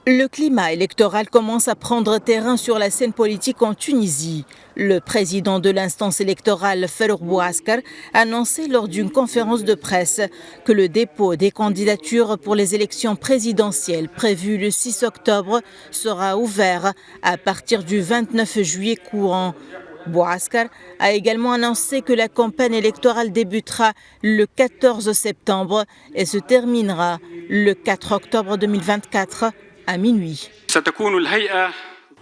Le climat électoral commence à prendre terrain sur la scène politique en Tunisie. Le président de l'instance électorale, Farouk Bouaskar, a annoncé lors d'une conférence de presse que le dépôt des candidatures pour les élections présidentielles prévues le 6 octobre sera ouvert à partir du 29 juillet courant. Bouaskar a également annoncé que la campagne électorale débutera le 14 septembre et se terminera le 4 octobre 2024 à minuit.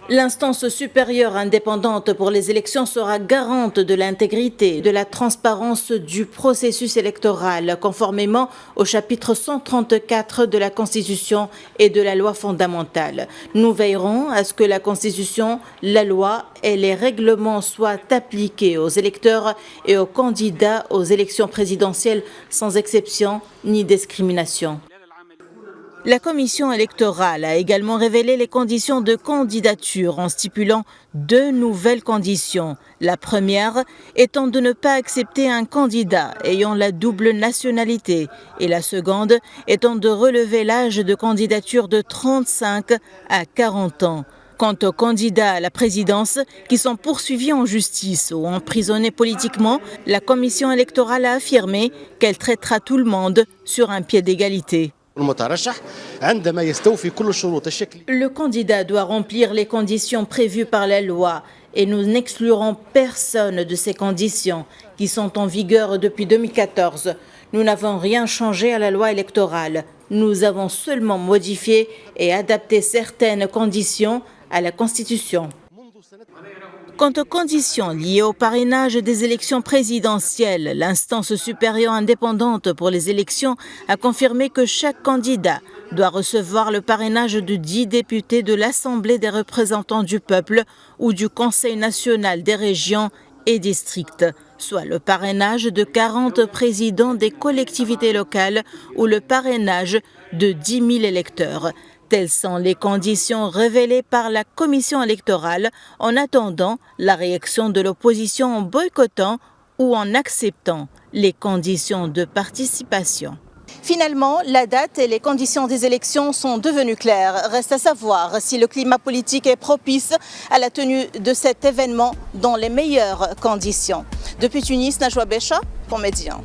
L'instance supérieure indépendante pour les élections sera garante de l'intégrité et de la transparence du processus électoral, conformément au chapitre 134 de la Constitution et de la loi fondamentale. Nous veillerons à ce que la Constitution, la loi et les règlements soient appliqués aux électeurs et aux candidats aux élections présidentielles sans exception ni discrimination. La commission électorale a également révélé les conditions de candidature en stipulant 2 nouvelles conditions. La première étant de ne pas accepter un candidat ayant la double nationalité et la seconde étant de relever l'âge de candidature de 35 à 40 ans. Quant aux candidats à la présidence qui sont poursuivis en justice ou emprisonnés politiquement, la commission électorale a affirmé qu'elle traitera tout le monde sur un pied d'égalité. Le candidat doit remplir les conditions prévues par la loi et nous n'exclurons personne de ces conditions qui sont en vigueur depuis 2014. Nous n'avons rien changé à la loi électorale. Nous avons seulement modifié et adapté certaines conditions à la Constitution. Quant aux conditions liées au parrainage des élections présidentielles, l'instance supérieure indépendante pour les élections a confirmé que chaque candidat doit recevoir le parrainage de 10 députés de l'Assemblée des représentants du peuple ou du Conseil national des régions et districts, soit le parrainage de 40 présidents des collectivités locales ou le parrainage de 10 000 électeurs. Telles sont les conditions révélées par la commission électorale en attendant la réaction de l'opposition en boycottant ou en acceptant les conditions de participation. Finalement, la date et les conditions des élections sont devenues claires. Reste à savoir si le climat politique est propice à la tenue de cet événement dans les meilleures conditions. Depuis Tunis, Najwa Becha pour Médian.